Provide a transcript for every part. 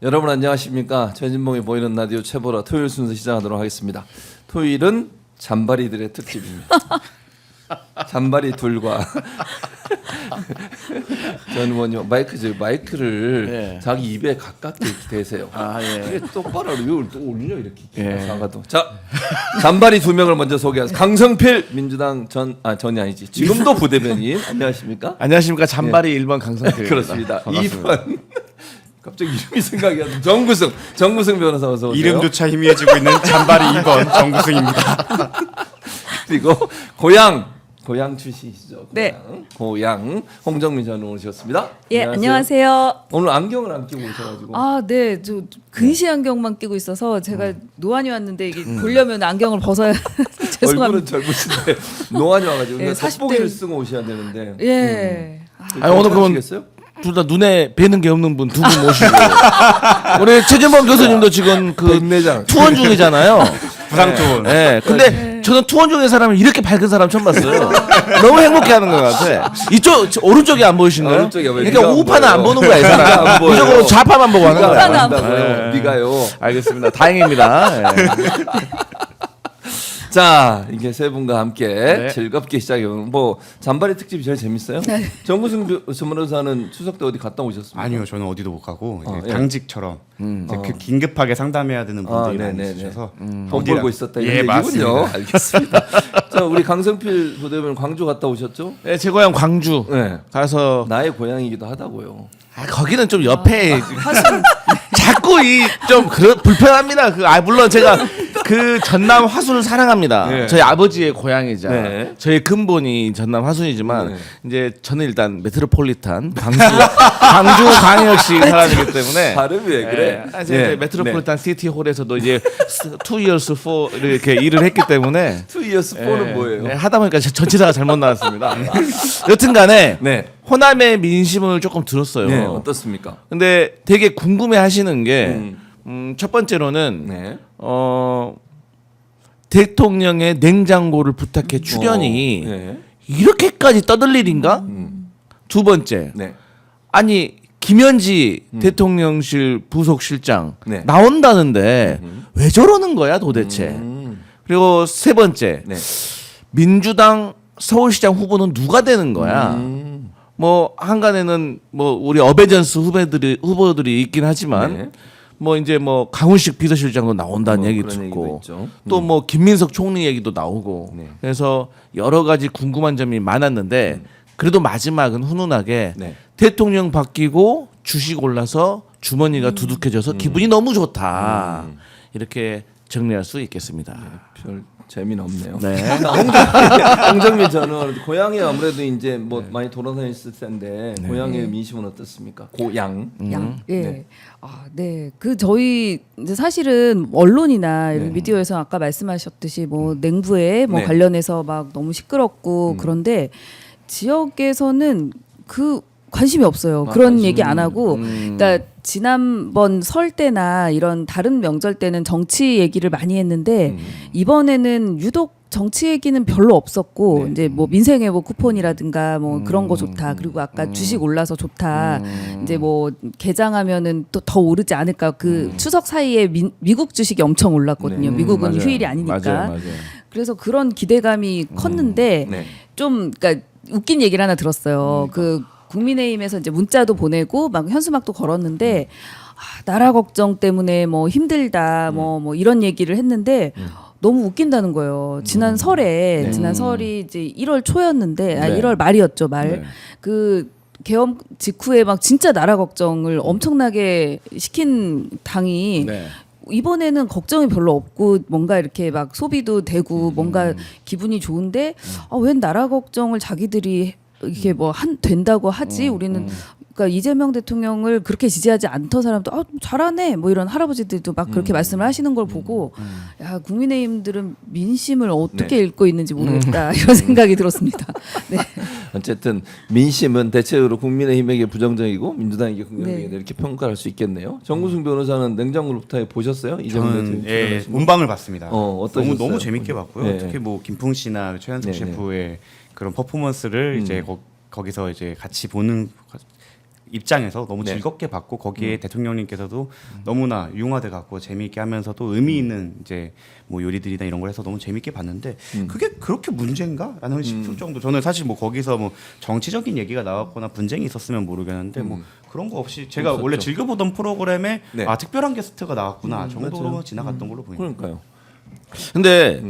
여러분 안녕하십니까? 최진봉이 보이는 라디오 최보라 토요일 순서 시작하도록 하겠습니다. 토요일은 잔바리들의 특집입니다. 잔바리 둘과 전 의원님 마이크를 예. 자기 입에 가깝게 대세요. 예. 이게 똑바로 이걸 또 올려 이렇게 사가도. 자, 잔바리 두 명을 먼저 소개하겠습니다. 강성필 민주당 전이 아니지. 지금도 부대변인 안녕하십니까? 안녕하십니까. 잔바리 1번 강성필. 그렇습니다. 반갑습니다. 2번 갑자기 이름이 생각이 안 나. 정구승 변호사 어서 오세요. 이름조차 희미해지고 있는 잔바리 2번 정구승입니다. 그리고 고양 출신이시죠? 네. 고양 홍정민 전 의원 오셨습니다. 예, 안녕하세요. 오늘 안경을 안 끼고 오셔가지고. 아, 네, 저 근시 안경만 끼고 있어서 제가 노안이 왔는데 이게 보려면 안경을 벗어야 얼굴은 죄송합니다. 젊으신데 노안이 와가지고 예, 40대를 40대 쓰고 오셔야 되는데. 예. 아니, 오늘 그러면 괜찮으시겠어요? 둘 다 눈에 뵈는 게 없는 분 두 분 모시고 우리 최진범 교수님도 지금 그 백내장. 투혼 중이잖아요. 부상 투혼. 네. 근데 저는 투혼 중인 사람을 이렇게 밝은 사람 처음 봤어요. 너무 행복해하는 것 같아. 이쪽 오른쪽이 안 보이시나요? 오른쪽이 왜 그러니까 네가 안 우파는 안 보여? 보는 거야, 이 네가 안 사람. 보여. 무조건 좌파만 보고 하는 우파는 거야. 안 보여. 네. 네가요. 알겠습니다. 다행입니다. 예. 자, 이게 세 분과 함께 네. 즐겁게 시작해보면 뭐 잔바리 특집이 제일 재밌어요. 정구승 변호사는 추석 때 어디 갔다 오셨습니까? 아니요, 저는 어디도 못 가고 이제 예. 당직처럼 이제 그 긴급하게 상담해야 되는 분들이 많이 네네네. 있으셔서 돈 벌고 있었다 이런 예, 얘기군요. 맞습니다. 알겠습니다. 자, 우리 강성필 부대변인 광주 갔다 오셨죠? 네, 제 고향 광주 네. 가서 나의 고향이기도 하다고요. 거기는 좀 옆에 화순 자꾸 이 좀 불편합니다. 물론 제가 그 전남 화순을 사랑합니다. 네. 저희 아버지의 고향이자 네. 저희 근본이 전남 화순이지만 네. 이제 저는 일단 메트로폴리탄 광주 광역시 사람이기 때문에 발음이 왜 그래? 제가 메트로폴리탄 시티홀에서도 이제 2 years for 이렇게 일을 했기 때문에 2 years 4는 뭐예요? 네, 하다 보니까 전치사가 잘못 나왔습니다. 여튼간에 네. 호남의 민심을 조금 들었어요. 네, 어떻습니까? 근데 되게 궁금해하시는 게 첫 번째로는 네. 대통령의 냉장고를 부탁해 출연이 네. 이렇게까지 떠들 일인가? 두 번째, 네. 아니 김현지 대통령실 부속실장 네. 나온다는데 왜 저러는 거야 도대체? 그리고 세 번째, 네. 민주당 서울시장 후보는 누가 되는 거야? 뭐 한간에는 뭐 우리 어베전스 후보들이 있긴 하지만 네. 뭐 이제 뭐 강훈식 비서실장도 나온다는 얘기 그런 얘기도 듣고 있죠. 또 뭐 김민석 총리 얘기도 나오고 네. 그래서 여러 가지 궁금한 점이 많았는데 그래도 마지막은 훈훈하게 네. 대통령 바뀌고 주식 올라서 주머니가 두둑해져서 기분이 너무 좋다 이렇게 정리할 수 있겠습니다. 별 재미는 없네요. 네. 홍정민 전 의원 고향이 아무래도 이제 뭐 많이 돌아다녔을 텐데 고향의 민심은 어떻습니까? 고향. 양. 예. 네. 아, 네. 그 저희 이제 사실은 언론이나 이런 네. 미디어에서 아까 말씀하셨듯이 뭐 냉부에 뭐 네. 관련해서 막 너무 시끄럽고 그런데 지역에서는 그 관심이 없어요. 그런 관심. 얘기 안 하고, 그러니까 지난번 설 때나 이런 다른 명절 때는 정치 얘기를 많이 했는데 이번에는 유독 정치 얘기는 별로 없었고 네. 이제 뭐 민생의 뭐 쿠폰이라든가 뭐 그런 거 좋다. 그리고 아까 주식 올라서 좋다. 이제 뭐 개장하면은 또 더 오르지 않을까. 그 추석 사이에 미국 주식이 엄청 올랐거든요. 네. 미국은 맞아요. 휴일이 아니니까. 맞아요. 그래서 그런 기대감이 컸는데 네. 좀 그러니까 웃긴 얘기를 하나 들었어요. 그 국민의힘에서 이제 문자도 보내고 막 현수막도 걸었는데 나라 걱정 때문에 뭐 힘들다 뭐 이런 얘기를 했는데 너무 웃긴다는 거예요. 지난 설에 지난 설이 이제 1월 초였는데 네. 1월 말이었죠 말. 네. 그 계엄 직후에 막 진짜 나라 걱정을 엄청나게 시킨 당이 네. 이번에는 걱정이 별로 없고 뭔가 이렇게 막 소비도 되고 뭔가 기분이 좋은데 웬 나라 걱정을 자기들이 이렇게 뭐 된다고 하지 우리는 그러니까 이재명 대통령을 그렇게 지지하지 않던 사람도 잘하네 뭐 이런 할아버지들도 막 그렇게 말씀을 하시는 걸 보고 야 국민의힘들은 민심을 어떻게 네. 읽고 있는지 모르겠다 이런 생각이 들었습니다. 네. 어쨌든 민심은 대체로 국민의힘에게 부정적이고 민주당에게 긍정적이다 네. 이렇게 평가할 수 있겠네요. 정구승 변호사는 냉장고를 부탁해 보셨어요? 이재명 저는 대통령 예, 출연하신 거? 문방을 봤습니다. 어떠셨어요? 너무 재밌게 봤고요. 네. 특히 뭐 김풍 씨나 최현석 네, 셰프의 그런 퍼포먼스를 이제 거기서 이제 같이 보는 입장에서 너무 네. 즐겁게 봤고 거기에 대통령님께서도 너무나 융화돼 갖고 재미있게 하면서도 의미 있는 이제 뭐 요리들이나 이런 걸 해서 너무 재미있게 봤는데 그게 그렇게 문제인가?라는 싶을 정도. 저는 사실 뭐 거기서 뭐 정치적인 얘기가 나왔거나 분쟁이 있었으면 모르겠는데 뭐 그런 거 없이 제가 없었죠. 원래 즐겨보던 프로그램에 네. 아 특별한 게스트가 나왔구나 정도로 맞아요. 지나갔던 걸로 보입니다. 그러니까요. 근데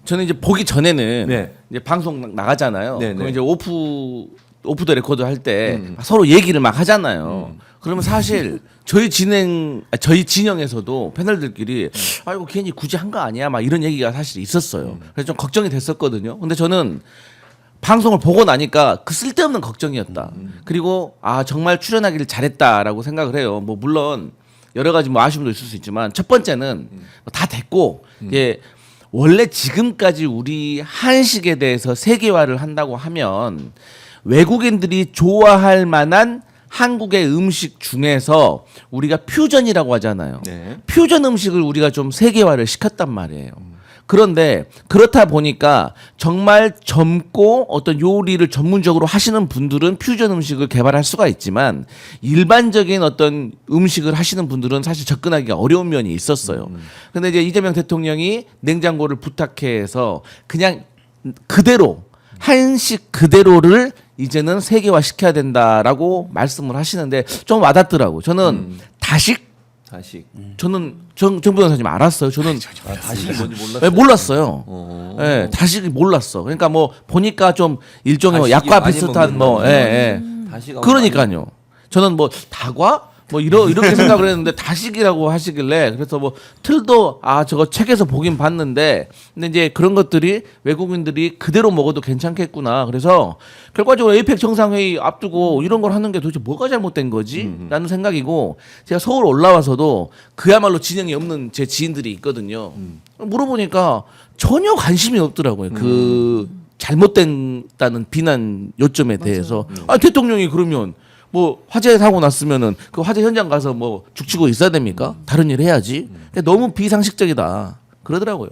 저는 이제 보기 전에는 네. 이제 방송 나가잖아요. 네, 그럼 네. 이제 오프 더 레코드 할 때 서로 얘기를 막 하잖아요. 그러면 사실 저희 진영에서도 패널들끼리 아 이거 괜히 굳이 한 거 아니야? 막 이런 얘기가 사실 있었어요. 그래서 좀 걱정이 됐었거든요. 근데 저는 방송을 보고 나니까 그 쓸데없는 걱정이었다. 그리고 아 정말 출연하기를 잘했다라고 생각을 해요. 뭐 물론 여러 가지 뭐 아쉬움도 있을 수 있지만 첫 번째는 다 됐고 이게 원래 지금까지 우리 한식에 대해서 세계화를 한다고 하면 외국인들이 좋아할 만한 한국의 음식 중에서 우리가 퓨전이라고 하잖아요. 네. 퓨전 음식을 우리가 좀 세계화를 시켰단 말이에요. 그런데 그렇다 보니까 정말 젊고 어떤 요리를 전문적으로 하시는 분들은 퓨전 음식을 개발할 수가 있지만 일반적인 어떤 음식을 하시는 분들은 사실 접근하기가 어려운 면이 있었어요. 근데 이제 이재명 대통령이 냉장고를 부탁해서 그냥 그대로 한식 그대로를 이제는 세계화 시켜야 된다라고 말씀을 하시는데 좀 와닿더라고요. 저는 다식 다시 저는 정부 변호사님 알았어요. 저는 다시 뭔지 몰랐어요. 네, 몰랐어요. 어. 예, 다식이 몰랐어. 그러니까 뭐 보니까 좀 일종의 뭐 다식이 약과 많이 비슷한 먹는다. 뭐 다시가 그러니까요. 저는 뭐 다과 뭐 이렇게 생각을 했는데 다식이라고 하시길래 그래서 뭐 틀도 아 저거 책에서 보긴 봤는데 근데 이제 그런 것들이 외국인들이 그대로 먹어도 괜찮겠구나. 그래서 결과적으로 에이펙 정상회의 앞두고 이런 걸 하는 게 도대체 뭐가 잘못된 거지? 라는 생각이고 제가 서울 올라와서도 그야말로 진영이 없는 제 지인들이 있거든요. 물어보니까 전혀 관심이 없더라고요. 그 잘못된다는 비난 요점에 대해서 아 대통령이 그러면 뭐 화재 사고 났으면은 그 화재 현장 가서 뭐 죽치고 있어야 됩니까? 다른 일 해야지. 그러니까 너무 비상식적이다. 그러더라고요.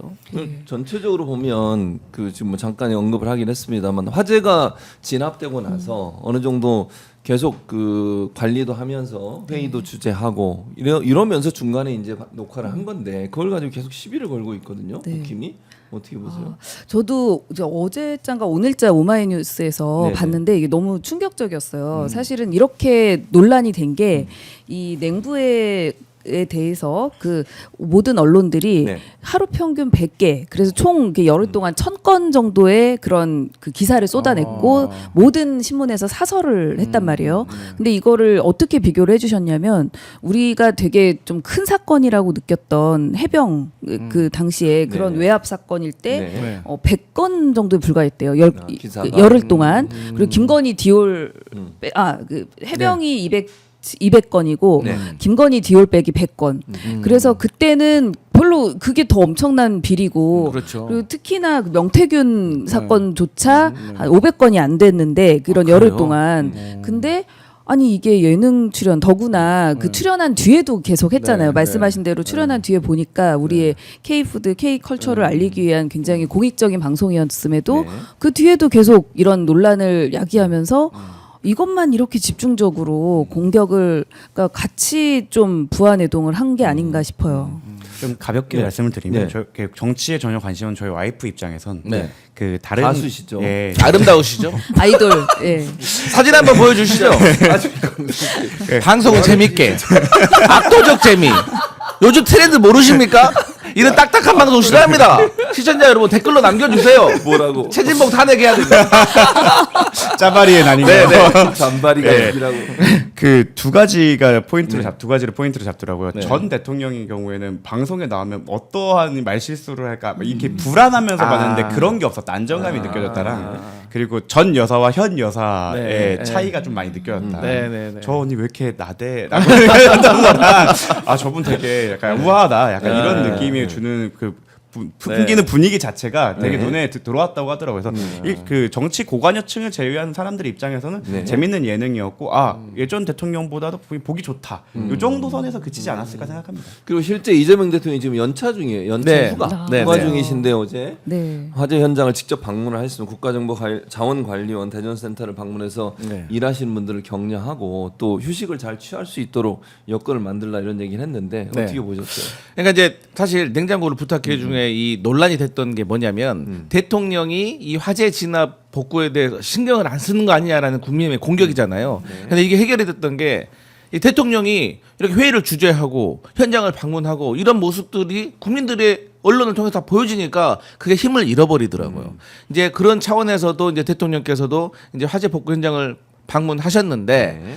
전체적으로 보면 그 지금 뭐 잠깐 언급을 하긴 했습니다만 화재가 진압되고 나서 어느 정도 계속 그 관리도 하면서 회의도 주재하고 이러면서 중간에 이제 녹화를 한 건데 그걸 가지고 계속 시비를 걸고 있거든요. 네. 국힘이 어떻게 보세요? 저도 이제 어제자인가 오늘자 오마이뉴스에서 네네. 봤는데 이게 너무 충격적이었어요. 사실은 이렇게 논란이 된 게 이 냉부에 대해서 그 모든 언론들이 네. 하루 평균 100개 그래서 총 이렇게 열흘 동안 1000건 정도의 그런 그 기사를 쏟아냈고 모든 신문에서 사설을 했단 말이에요. 근데 이거를 어떻게 비교를 해주셨냐면 우리가 되게 좀 큰 사건이라고 느꼈던 해병 그 당시에 그런 네. 외압 사건일 때 네. 100건 정도에 불과했대요. 기사가. 열흘 동안. 그리고 김건희 디올 그 해병이 200건이고 네. 김건희 디올백이 100건. 그래서 그때는 별로 그게 더 엄청난 비리고 그렇죠. 그리고 특히나 그 명태균 사건조차 한 500건이 안 됐는데 그런 아, 열흘 그래요? 동안. 근데 아니 이게 예능 출연 더구나 그 출연한 뒤에도 계속 했잖아요. 네, 말씀하신 대로 출연한 뒤에 보니까 우리의 K푸드, K컬처를 알리기 위한 굉장히 공익적인 방송이었음에도 네. 그 뒤에도 계속 이런 논란을 야기하면서 이것만 이렇게 집중적으로 공격을 그러니까 같이 좀 부안해동을 한 게 아닌가 싶어요. 좀 가볍게 네. 말씀을 드리면 네. 저 정치에 전혀 관심은 저희 와이프 입장에선 네. 그 다른 가수시죠. 예, 아름다우시죠? 아이돌. 예. 사진 한번 보여주시죠. 방송을 재밌게 압도적 재미. 요즘 트렌드 모르십니까? 이런 딱딱한 방송 싫어합니다. 시청자 여러분 댓글로 남겨주세요. 뭐라고? 최진봉 탄핵해야 된다. 짜바리의 난인가요? 잔바리가 네. 얘기라고. 그 두 가지가 두 가지를 포인트로 잡더라고요. 네. 전 대통령의 경우에는 방송에 나오면 어떠한 말실수를 할까 막 이렇게 불안하면서 봤는데 그런 게 없었다. 안정감이 느껴졌다랑 그리고 전 여사와 현 여사의 네, 차이가 좀 많이 느껴졌다. 네. 저 언니 왜 이렇게 나대라고 생각했던 거랑 아 저분 되게 약간 우아하다. 약간 이런 느낌이 주는 그 풍기는 분위기 자체가 되게 네. 눈에 들어왔다고 하더라고요. 그래서 그 정치 고관여층을 제외한 사람들 입장에서는 네. 재밌는 예능이었고 예전 대통령보다도 보기 좋다. 이 정도 선에서 그치지 않았을까 생각합니다. 그리고 실제 이재명 대통령이 지금 연차 중이에요. 연차 네. 휴가 네, 휴가 네. 중이신데 어제 네. 화재 현장을 직접 방문을 하셨으면 국가정보자원관리원 대전센터를 방문해서 네. 일하시는 분들을 격려하고 또 휴식을 잘 취할 수 있도록 여건을 만들라 이런 얘기를 했는데 네. 어떻게 보셨어요? 그러니까 이제 사실 냉장고를 부탁해 중에 이 논란이 됐던 게 뭐냐면 대통령이 이 화재 진압 복구에 대해서 신경을 안 쓰는 거 아니냐라는 국민의 공격이잖아요. 근데 이게 해결이 됐던 게 이 대통령이 이렇게 회의를 주재하고 현장을 방문하고 이런 모습들이 국민들의 언론을 통해서 다 보여지니까 그게 힘을 잃어버리더라고요. 이제 그런 차원에서도 이제 대통령께서도 이제 화재 복구 현장을 방문하셨는데 네.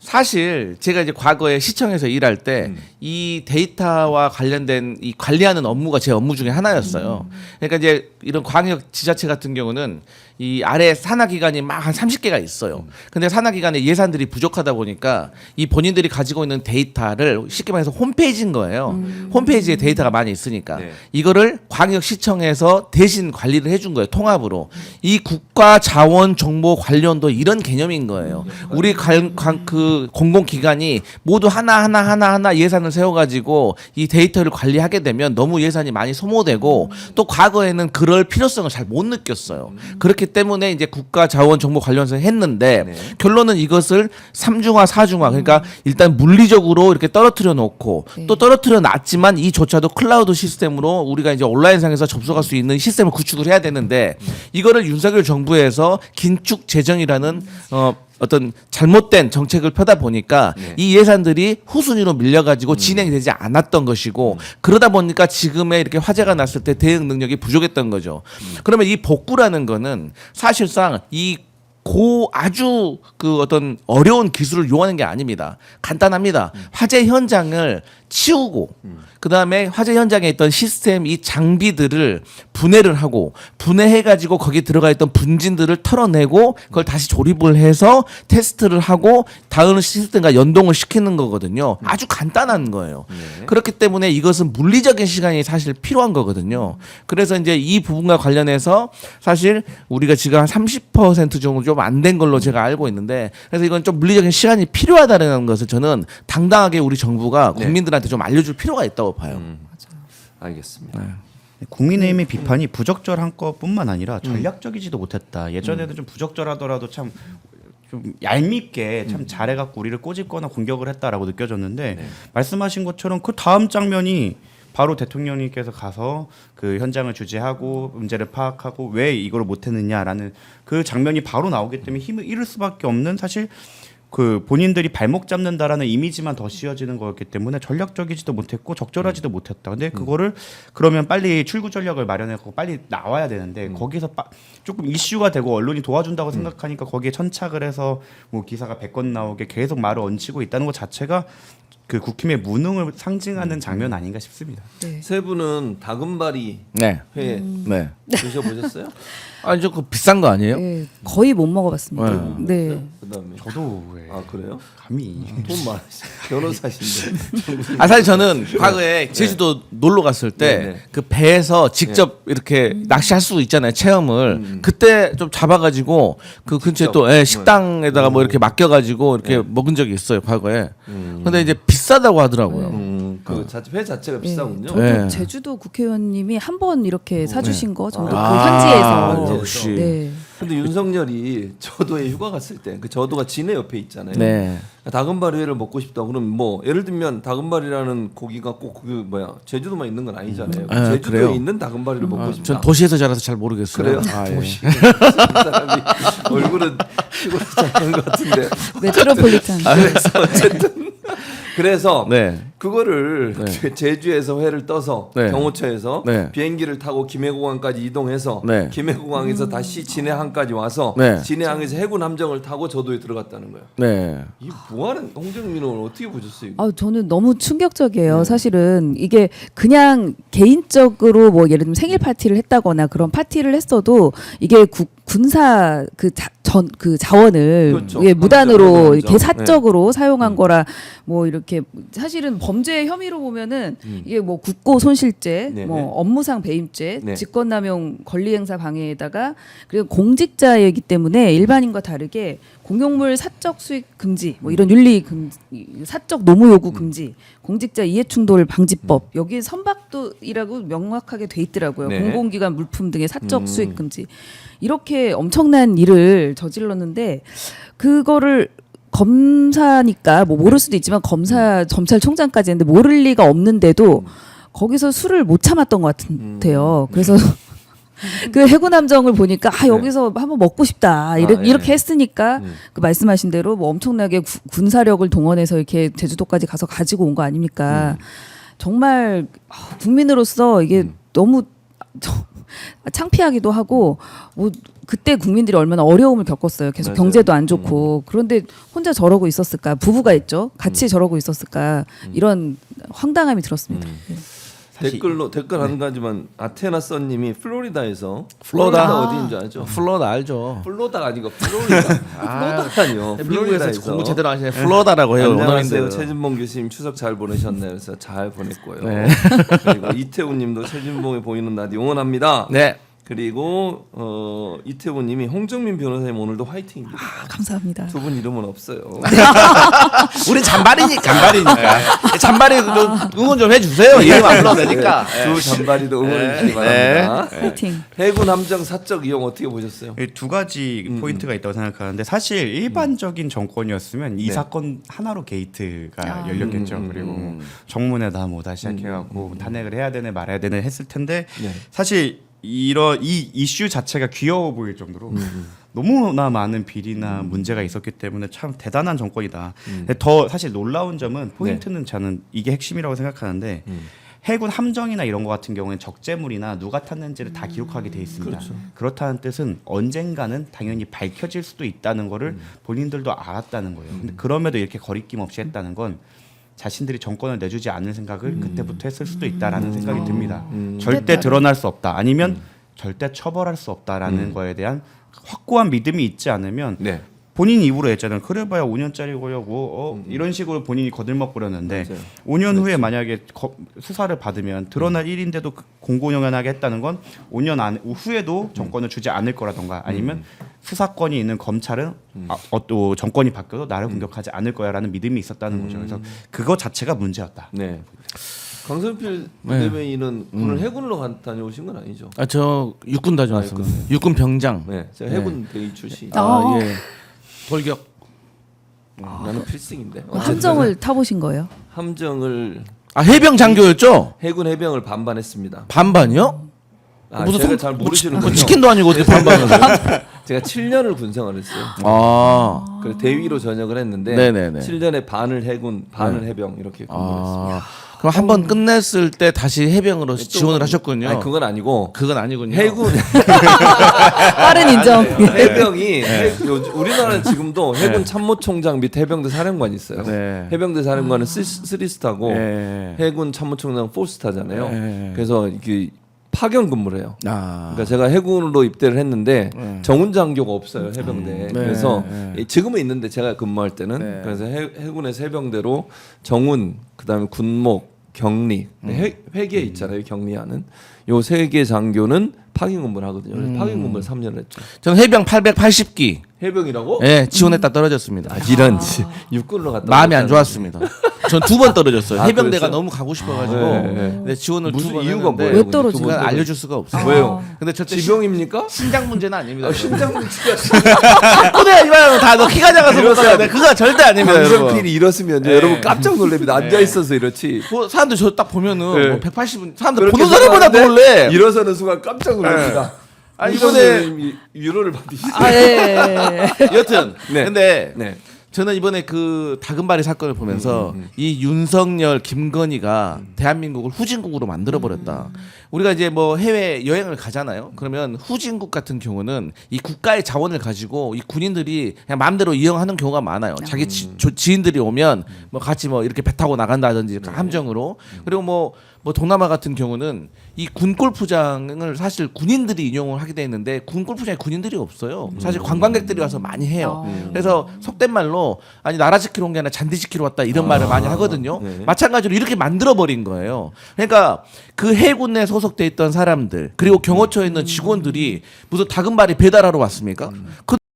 사실 제가 이제 과거에 시청에서 일할 때 이 데이터와 관련된 이 관리하는 업무가 제 업무 중에 하나였어요. 그러니까 이제 이런 광역 지자체 같은 경우는 이 아래 산하 기관이 막 한 30개가 있어요. 근데 산하 기관의 예산들이 부족하다 보니까 이 본인들이 가지고 있는 데이터를 쉽게 말해서 홈페이지인 거예요. 홈페이지에 데이터가 많이 있으니까 네. 이거를 이거를 광역시청에서 대신 관리를 해준 거예요. 통합으로. 이 국가자원정보관리원도 이런 개념인 거예요. 우리 그 공공기관이 모두 하나 예산을 세워가지고 이 데이터를 관리하게 되면 너무 예산이 많이 소모되고 또 과거에는 그럴 필요성을 잘 못 느꼈어요. 그렇기 때문에 이제 국가자원정보관리원에서 했는데 네. 결론은 이것을 3중화, 4중화 그러니까 일단 물리적으로 이렇게 떨어뜨려 놓고 네. 또 떨어뜨려 놨지만 이조차도 클라우드 시스템으로 우리가 이제 온라인상에서 접속할 수 있는 시스템을 구축을 해야 되는데 이거를 윤석열 정부에서 긴축 재정이라는 어떤 잘못된 정책을 펴다 보니까 이 예산들이 후순위로 밀려가지고 진행이 되지 않았던 것이고 그러다 보니까 지금의 이렇게 화재가 났을 때 대응 능력이 부족했던 거죠. 그러면 이 복구라는 거는 사실상 이 아주 그 어떤 어려운 기술을 요하는 게 아닙니다. 간단합니다. 화재 현장을 치우고 그다음에 화재 현장에 있던 시스템 이 장비들을 분해를 하고 분해해가지고 거기 들어가 있던 분진들을 털어내고 그걸 다시 조립을 해서 테스트를 하고 다음 시스템과 연동을 시키는 거거든요. 아주 간단한 거예요. 그렇기 때문에 이것은 물리적인 시간이 사실 필요한 거거든요. 그래서 이제 이 부분과 관련해서 사실 우리가 지금 한 30% 정도 좀 안 된 걸로 제가 알고 있는데 그래서 이건 좀 물리적인 시간이 필요하다는 것을 저는 당당하게 우리 정부가 국민들한테 좀 알려줄 필요가 있다고 봐요. 알겠습니다. 국민의힘의 비판이 부적절한 것뿐만 아니라 전략적이지도 못했다. 예전에는 좀 부적절하더라도 참 좀 얄밉게 참 잘해갖고 우리를 꼬집거나 공격을 했다라고 느껴졌는데 말씀하신 것처럼 그 다음 장면이 바로 대통령님께서 가서 그 현장을 주재하고 문제를 파악하고 왜 이걸 못했느냐라는 그 장면이 바로 나오기 때문에 힘을 잃을 수밖에 없는 사실 그 본인들이 발목 잡는다라는 이미지만 더 씌워지는 거였기 때문에 전략적이지도 못했고 적절하지도 못했다. 근데 그거를 그러면 빨리 출구 전략을 마련하고 빨리 나와야 되는데 거기서 조금 이슈가 되고 언론이 도와준다고 생각하니까 거기에 천착을 해서 뭐 기사가 100건 나오게 계속 말을 얹히고 있다는 것 자체가 그 국힘의 무능을 상징하는 장면 아닌가 싶습니다. 네. 세 분은 다금바리 네. 회 네. 드셔보셨어요? 아니 저 그 비싼 거 아니에요? 네. 거의 못 먹어봤습니다. 네. 그다음에 저도 왜 아 그래요? 감히 돈 많으시 변호사신데. 아 사실 저는 과거에 제주도 놀러 갔을 때 네, 네. 그 배에서 직접 이렇게 낚시할 수 있잖아요 체험을 그때 좀 잡아가지고 그 근처에 직접? 또 식당에다가 뭐 이렇게 맡겨가지고 이렇게 먹은 적이 있어요 과거에. 근데 이제 비싸다고 하더라고요. 회 자체가 비싸군요. 저도 네. 제주도 국회의원님이 한 번 이렇게 사주신 거 저도 그 아, 현지에서. 역시. 네. 근데 윤석열이 저도에 휴가 갔을 때 그 저도가 진해 옆에 있잖아요. 네. 다금바리 회를 먹고 싶다. 그럼 뭐 예를 들면 다금바리라는 고기가 꼭 그 뭐야 제주도만 있는 건 아니잖아요. 제주도에 그래요? 있는 다금바리를 먹고 싶다. 전 도시에서 자라서 잘 모르겠어요. 그래요? 아, 예. 도시 사람이 얼굴은 시골에 사는 것 같은데. 메트로폴리탄. 그래서 어쨌든 그래서 네. 그거를 네. 제주에서 회를 떠서 네. 경호처에서 네. 비행기를 타고 김해공항까지 이동해서 네. 김해공항에서 다시 진해항까지 와서 네. 진해항에서 해군 함정을 타고 저도에 들어갔다는 거예요. 네. 이 뭐하는 홍정민은 어떻게 보셨어요? 이거? 아, 저는 너무 충격적이에요. 사실은 이게 그냥 개인적으로 뭐 예를 들면 생일 파티를 했다거나 그런 파티를 했어도 이게 군사 그 자원을 그렇죠. 예, 무단으로 함정. 이렇게 사적으로 사용한 거라 뭐 이렇게 사실은 범죄 혐의로 보면은 이게 뭐 국고 손실죄, 네네. 뭐 업무상 배임죄, 네. 직권남용 권리행사 방해에다가 그리고 공직자이기 때문에 일반인과 다르게 공용물 사적 수익 금지, 뭐 이런 윤리 금지, 사적 노무 요구 금지, 공직자 이해충돌 방지법 여기에 선박도이라고 명확하게 돼 있더라고요. 네. 공공기관 물품 등의 사적 수익 금지 이렇게 엄청난 일을 저질렀는데 그거를 검사니까 뭐 모를 수도 있지만 검찰총장까지 했는데 모를 리가 없는데도 거기서 술을 못 참았던 것 같아요. 그래서 그 해군 함정을 보니까 여기서 한번 먹고 싶다 이렇게 예. 했으니까 그 말씀하신 대로 뭐 엄청나게 군사력을 동원해서 이렇게 제주도까지 가서 가지고 온 거 아닙니까? 정말 국민으로서 이게 너무 창피하기도 하고 뭐 그때 국민들이 얼마나 어려움을 겪었어요. 계속 맞아요. 경제도 안 좋고 그런데 혼자 저러고 있었을까? 부부가 있죠. 같이 저러고 있었을까? 이런 황당함이 들었습니다. 네. 댓글 한 가지만 아테나 썬님이 플로리다에서 플로리다. 어디인 줄 알죠? 플로리다 알죠. 플로리다가 아니고 플로리다. 플로리다요. 미국에서 공부 제대로 하시네. 플로리다라고 해요. 안녕하세요. 원어민들. 최진봉 교수님 추석 잘 보내셨나요? 그래서 잘 보냈고요. 네. 그리고 이태우님도 최진봉이 보이는 낮 응원합니다. 네. 그리고 이태우님이 홍정민 변호사님 오늘도 화이팅입니다. 감사합니다. 두 분 이름은 없어요. 우린 잔발이니까. 잔발이 좀 응원 좀 해주세요. 이름 안 불러도 되니까. 두 잔발이도 응원해 주시기 바랍니다. 화이팅. 해군 함정 사적 이용 어떻게 보셨어요? 두 가지 포인트가 있다고 생각하는데 사실 일반적인 정권이었으면 이 네. 사건 하나로 게이트가 열렸겠죠. 그리고 뭐 정문에다 뭐다 시작해갖고 탄핵을 해야 되네 말아야 되네 했을 텐데 네. 사실 이 이슈 자체가 귀여워 보일 정도로 너무나 많은 비리나 문제가 있었기 때문에 참 대단한 정권이다. 근데 더 사실 놀라운 점은 포인트는 저는 이게 핵심이라고 생각하는데 해군 함정이나 이런 거 같은 경우에는 적재물이나 누가 탔는지를 다 기록하게 돼 있습니다. 그렇죠. 그렇다는 뜻은 언젠가는 당연히 밝혀질 수도 있다는 거를 본인들도 알았다는 거예요. 근데 그럼에도 이렇게 거리낌 없이 했다는 건 자신들이 정권을 내주지 않을 생각을 그때부터 했을 수도 있다라는 생각이 듭니다. 절대 드러날 수 없다. 아니면 절대 처벌할 수 없다라는 거에 대한 확고한 믿음이 있지 않으면 네. 본인 입으로 했잖아요. 그래봐야 5년짜리고요. 이런 식으로 본인이 거들먹 부렸는데 맞아요. 5년 후에 만약에 수사를 받으면 드러날 일인데도 공공연하게 했다는 건 5년 후에도 정권을 주지 않을 거라던가 아니면 수사권이 있는 검찰은 또 정권이 바뀌어도 나를 공격하지 않을 거야라는 믿음이 있었다는 거죠. 그래서 그거 자체가 문제였다. 네. 강선필 대변인은 오늘 해군으로 다녀오신 건 아니죠? 저 육군 다녀왔습니다. 육군. 육군 병장. 네, 제가 해군 대위 출신. 예. 돌격. 나는 필승인데. 함정을 타보신 거예요? 함정을 해병 장교였죠? 해군 해병을 반반했습니다. 반반이요? 무슨 제가 잘 모르시는군요. 치킨도 아니고 어떻게 반반을 해요? 제가 7년을 군생활을 했어요. 아. 대위로 전역을 했는데 네네네. 7년에 반을 해군, 반을 해병 이렇게 근무를 했습니다. 그럼 한 번 끝냈을 때 다시 해병으로 지원을 하셨군요. 아니 그건 아니고 그건 아니군요. 해군 빠른 인정. 해병이 우리나라는 지금도 해군 참모총장 및 해병대 사령관이 있어요. 네. 해병대 사령관은 3스타고 네. 해군 참모총장 4스타잖아요. 네. 그래서 이게 파견 근무를 해요. 그러니까 제가 해군으로 입대를 했는데 정훈 장교가 없어요 해병대에. 그래서 지금은 있는데 제가 근무할 때는 그래서 해군에서 해병대로 정훈 그다음에 군목 격리 회계 있잖아요 경리하는 요 세 개 장교는 파견 근무를 하거든요. 그래서 파견 근무를 3년을 했죠. 저는 해병 880기. 해병이라고? 예, 지원했다 떨어졌습니다. 이런 육군으로 갔다 마음이 안 오셨다는. 좋았습니다. 전 2번 떨어졌어요. 아, 해병대가 그랬어요? 너무 가고 싶어가지고 근데 지원을 무슨 2번 이유가 했는데 뭐예요? 왜 떨어진 그건 거예요? 알려줄 수가 없어요. 왜요? 근데 저 지병입니까? 신장 문제는 아닙니다. 신장 문제가 그래 이봐요. 다너 키가 작아서 못 가는데 그거 절대 아닙니다. 여러분. 강성필이 이렇으면 여러분 깜짝 놀랍니다. 앉아 있어서 이렇지. 뭐 사람들 저 딱 보면은 네. 뭐 180은 사람들 그렇게 보는 사람보다 생각하는데 놀래. 일어서는 순간 깜짝 놀랍니다. 아니, 이번에 유로를 받으시죠. 여튼 네. 근데 네. 저는 이번에 그 다금바리 사건을 보면서 이 윤석열, 김건희가 대한민국을 후진국으로 만들어 버렸다. 우리가 이제 뭐 해외 여행을 가잖아요. 그러면 후진국 같은 경우는 이 국가의 자원을 가지고 이 군인들이 그냥 마음대로 이용하는 경우가 많아요. 자기 지인들이 오면 뭐 같이 뭐 이렇게 배 타고 나간다든지 함정으로. 그리고 뭐 동남아 같은 경우는 이 군 골프장을 사실 군인들이 이용을 하게 돼 있는데 군 골프장에 군인들이 없어요. 사실 관광객들이 와서 많이 해요. 그래서 속된 말로 아니 나라 지키러 온 게 아니라 잔디 지키러 왔다 이런 말을 많이 하거든요. 네. 마찬가지로 이렇게 만들어 버린 거예요. 그러니까 그 해군에 소속돼 있던 사람들 그리고 경호처에 있는 직원들이 무슨 다금바리 배달하러 왔습니까? 그